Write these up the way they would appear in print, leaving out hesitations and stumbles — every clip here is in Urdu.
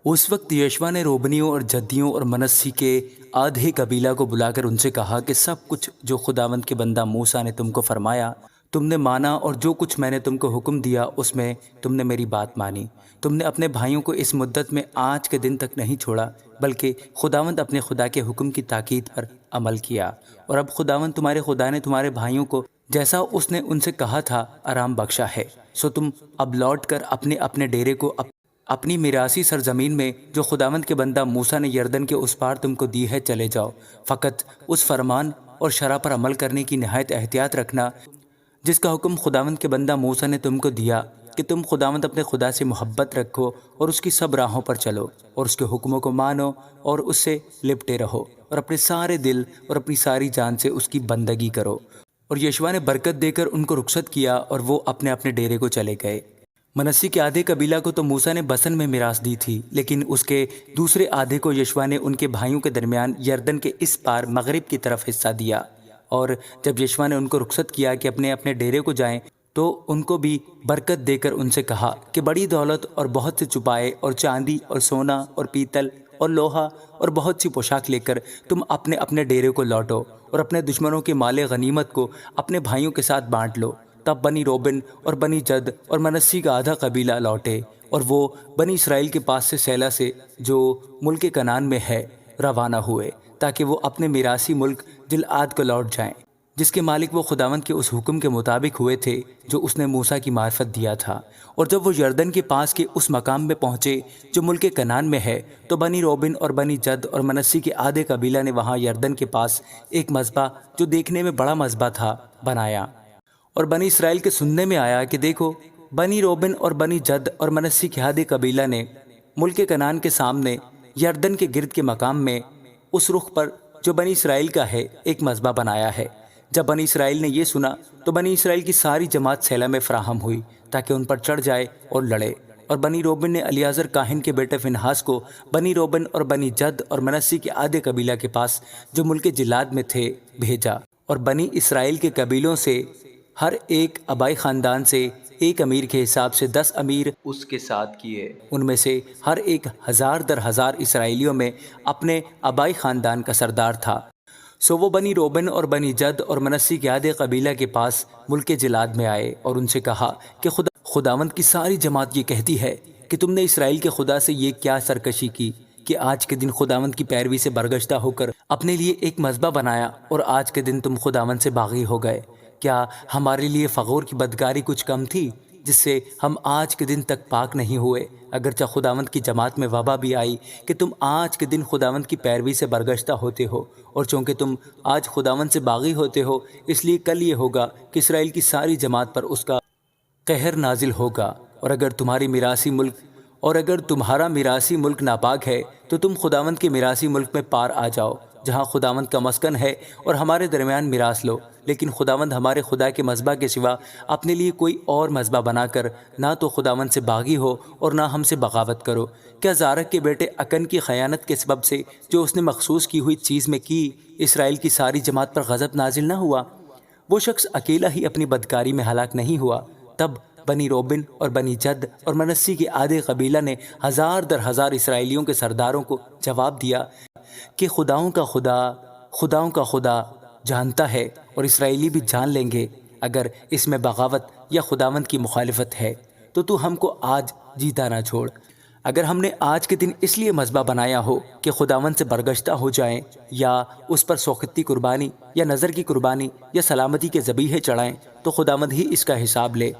اس وقت یشوا نے روبنیوں اور جدیوں اور منسی کے آدھے قبیلہ کو بلا کر ان سے کہا کہ سب کچھ جو خداوند کے بندہ موسیٰ نے تم کو فرمایا تم نے مانا، اور جو کچھ میں نے تم کو حکم دیا اس میں تم نے میری بات مانی۔ تم نے اپنے بھائیوں کو اس مدت میں آج کے دن تک نہیں چھوڑا، بلکہ خداوند اپنے خدا کے حکم کی تاکید پر عمل کیا، اور اب خداوند تمہارے خدا نے تمہارے بھائیوں کو جیسا اس نے ان سے کہا تھا آرام بخشا ہے۔ سو تم اب لوٹ کر اپنے اپنے ڈیرے کو اپنی میراثی سرزمین میں جو خداوند کے بندہ موسیٰ نے یردن کے اس پار تم کو دی ہے چلے جاؤ۔ فقط اس فرمان اور شرع پر عمل کرنے کی نہایت احتیاط رکھنا جس کا حکم خداوند کے بندہ موسیٰ نے تم کو دیا، کہ تم خداوند اپنے خدا سے محبت رکھو اور اس کی سب راہوں پر چلو اور اس کے حکموں کو مانو اور اس سے لپٹے رہو، اور اپنے سارے دل اور اپنی ساری جان سے اس کی بندگی کرو۔ اور یشوا نے برکت دے کر ان کو رخصت کیا، اور وہ اپنے اپنے ڈیرے کو چلے گئے۔ منسی کے آدھے قبیلہ کو تو موسیٰ نے بسن میں میراث دی تھی، لیکن اس کے دوسرے آدھے کو یشوا نے ان کے بھائیوں کے درمیان یردن کے اس پار مغرب کی طرف حصہ دیا۔ اور جب یشوا نے ان کو رخصت کیا کہ اپنے اپنے ڈیرے کو جائیں، تو ان کو بھی برکت دے کر ان سے کہا کہ بڑی دولت اور بہت سے چپائے اور چاندی اور سونا اور پیتل اور لوہا اور بہت سی پوشاک لے کر تم اپنے اپنے ڈیرے کو لوٹو، اور اپنے دشمنوں کے مال غنیمت کو اپنے بھائیوں کے ساتھ بانٹ لو۔ تب بنی روبن اور بنی جد اور منسی کا آدھا قبیلہ لوٹے، اور وہ بنی اسرائیل کے پاس سے سیلا سے جو ملک کنعان میں ہے روانہ ہوئے، تاکہ وہ اپنے میراثی ملک جلعاد کو لوٹ جائیں، جس کے مالک وہ خداوند کے اس حکم کے مطابق ہوئے تھے جو اس نے موسیٰ کی معرفت دیا تھا۔ اور جب وہ یردن کے پاس کے اس مقام میں پہنچے جو ملک کنعان میں ہے، تو بنی روبن اور بنی جد اور منسی کے آدھے قبیلہ نے وہاں یردن کے پاس ایک مذبح جو دیکھنے میں بڑا مذبح تھا بنایا۔ اور بنی اسرائیل کے سننے میں آیا کہ دیکھو، بنی روبن اور بنی جد اور منسی کے آدھے قبیلہ نے ملک کنعان کے سامنے یردن کے گرد کے مقام میں اس رخ پر جو بنی اسرائیل کا ہے ایک مذبح بنایا ہے۔ جب بنی اسرائیل نے یہ سنا تو بنی اسرائیل کی ساری جماعت سیلا میں فراہم ہوئی تاکہ ان پر چڑھ جائے اور لڑے۔ اور بنی روبن نے الیعزر کاہن کے بیٹے فنہاس کو بنی روبن اور بنی جد اور منسی کے آدھے قبیلہ کے پاس جو ملک جلاد میں تھے بھیجا، اور بنی اسرائیل کے قبیلوں سے ہر ایک آبائی خاندان سے ایک امیر کے حساب سے 10 امیر اس کے ساتھ کیے۔ ان میں سے ہر ایک 1000 در 1000 اسرائیلیوں میں اپنے آبائی خاندان کا سردار تھا۔ سو وہ بنی روبن اور بنی جد اور منسی کے آدھے قبیلہ کے پاس ملک جلاد میں آئے اور ان سے کہا کہ خداوند کی ساری جماعت یہ کہتی ہے کہ تم نے اسرائیل کے خدا سے یہ کیا سرکشی کی کہ آج کے دن خداوند کی پیروی سے برگشتہ ہو کر اپنے لیے ایک مذبح بنایا، اور آج کے دن تم خداوند سے باغی ہو گئے۔ کیا ہمارے لیے فغور کی بدکاری کچھ کم تھی جس سے ہم آج کے دن تک پاک نہیں ہوئے؟ اگرچہ خداوند کی جماعت میں وبا بھی آئی کہ تم آج کے دن خداوند کی پیروی سے برگشتہ ہوتے ہو، اور چونکہ تم آج خداوند سے باغی ہوتے ہو، اس لیے کل یہ ہوگا کہ اسرائیل کی ساری جماعت پر اس کا قہر نازل ہوگا۔ اور اگر تمہارا میراثی ملک ناپاک ہے تو تم خداوند کے میراثی ملک میں پار آ جاؤ جہاں خداوند کا مسکن ہے، اور ہمارے درمیان میراث لو۔ لیکن خداوند ہمارے خدا کے مذبح کے سوا اپنے لیے کوئی اور مذبح بنا کر نہ تو خداوند سے باغی ہو اور نہ ہم سے بغاوت کرو۔ کیا زارق کے بیٹے اکن کی خیانت کے سبب سے جو اس نے مخصوص کی ہوئی چیز میں کی، اسرائیل کی ساری جماعت پر غضب نازل نہ ہوا؟ وہ شخص اکیلا ہی اپنی بدکاری میں ہلاک نہیں ہوا۔ تب بنی روبن اور بنی جد اور منسی کے آدھے قبیلہ نے 1000 در 1000 اسرائیلیوں کے سرداروں کو جواب دیا کہ خداؤں کا خدا جانتا ہے، اور اسرائیلی بھی جان لیں گے اگر اس میں بغاوت یا خداوند کی مخالفت ہے تو ہم کو آج جیتا نہ چھوڑ۔ اگر ہم نے آج کے دن اس لیے مذبح بنایا ہو کہ خداوند سے برگشتہ ہو جائیں، یا اس پر سوختی قربانی یا نظر کی قربانی یا سلامتی کے ذبیحے چڑھائیں، تو خداوند ہی اس کا حساب لے۔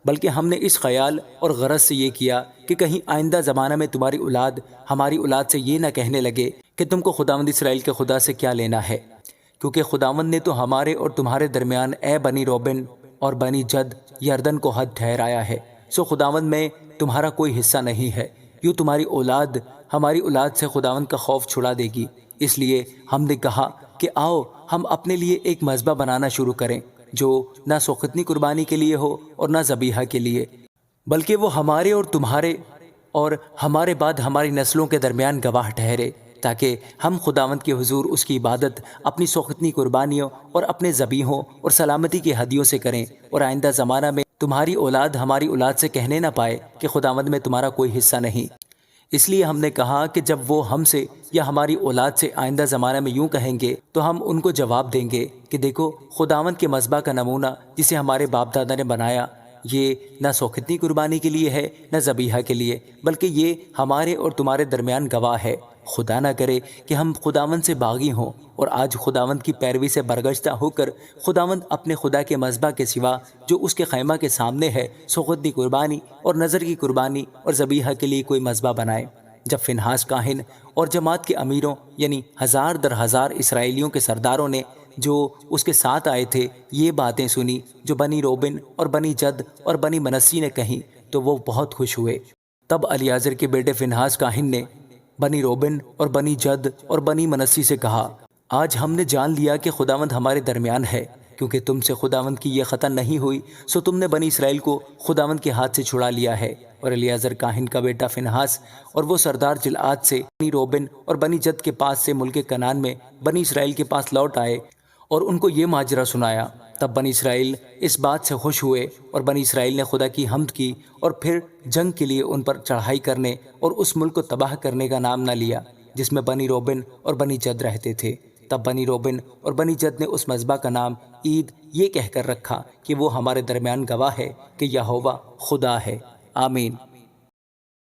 بلکہ ہم نے اس خیال اور غرض سے یہ کیا کہ کہیں آئندہ زمانہ میں تمہاری اولاد ہماری اولاد سے یہ نہ کہنے لگے کہ تم کو خداوند اسرائیل کے خدا سے کیا لینا ہے، کیونکہ خداوند نے تو ہمارے اور تمہارے درمیان اے بنی روبن اور بنی جد یردن کو حد ٹھہرایا ہے۔ سو خداوند میں تمہارا کوئی حصہ نہیں ہے، یوں تمہاری اولاد ہماری اولاد سے خداوند کا خوف چھڑا دے گی۔ اس لیے ہم نے کہا کہ آؤ ہم اپنے لیے ایک مذبح بنانا شروع کریں جو نہ سوختنی قربانی کے لیے ہو اور نہ ذبیحہ کے لیے، بلکہ وہ ہمارے اور تمہارے اور ہمارے بعد ہماری نسلوں کے درمیان گواہ ٹھہرے، تاکہ ہم خداوند کے حضور اس کی عبادت اپنی سوختنی قربانیوں اور اپنے ذبیحوں اور سلامتی کی ہدیوں سے کریں، اور آئندہ زمانہ میں تمہاری اولاد ہماری اولاد سے کہنے نہ پائے کہ خداوند میں تمہارا کوئی حصہ نہیں۔ اس لیے ہم نے کہا کہ جب وہ ہم سے یا ہماری اولاد سے آئندہ زمانہ میں یوں کہیں گے تو ہم ان کو جواب دیں گے کہ دیکھو خداوند کے مذبح کا نمونہ جسے ہمارے باپ دادا نے بنایا، یہ نہ سوختنی قربانی کے لیے ہے نہ ذبیحہ کے لیے، بلکہ یہ ہمارے اور تمہارے درمیان گواہ ہے۔ خدا نہ کرے کہ ہم خداوند سے باغی ہوں اور آج خداوند کی پیروی سے برگشتہ ہو کر خداوند اپنے خدا کے مذبح کے سوا جو اس کے خیمہ کے سامنے ہے سوختنی قربانی اور نظر کی قربانی اور ذبیحہ کے لیے کوئی مذبح بنائے۔ جب فنہاس کاہن اور جماعت کے امیروں یعنی ہزار در ہزار اسرائیلیوں کے سرداروں نے جو اس کے ساتھ آئے تھے یہ باتیں سنی جو بنی روبن اور بنی جد اور بنی منسی نے کہیں تو وہ بہت خوش ہوئے۔ تب الیعزر کے بیٹے فنہاس کاہن نے بنی روبن اور بنی جد اور بنی منسی سے کہا، آج ہم نے جان لیا کہ خداوند ہمارے درمیان ہے، کیونکہ تم سے خداوند کی یہ خطا نہیں ہوئی سو تم نے بنی اسرائیل کو خداوند کے ہاتھ سے چھڑا لیا ہے۔ اور الیعزر کاہن کا بیٹا فنہاس اور وہ سردار جلعاد سے بنی روبن اور بنی جد کے پاس سے ملک کنعان میں بنی اسرائیل کے پاس لوٹ آئے اور ان کو یہ ماجرا سنایا۔ تب بنی اسرائیل اس بات سے خوش ہوئے اور بنی اسرائیل نے خدا کی حمد کی اور پھر جنگ کے لیے ان پر چڑھائی کرنے اور اس ملک کو تباہ کرنے کا نام نہ لیا جس میں بنی روبن اور بنی جد رہتے تھے۔ تب بنی روبن اور بنی جد نے اس مذبح کا نام عید یہ کہہ کر رکھا کہ وہ ہمارے درمیان گواہ ہے کہ یہوہ خدا ہے۔ آمین۔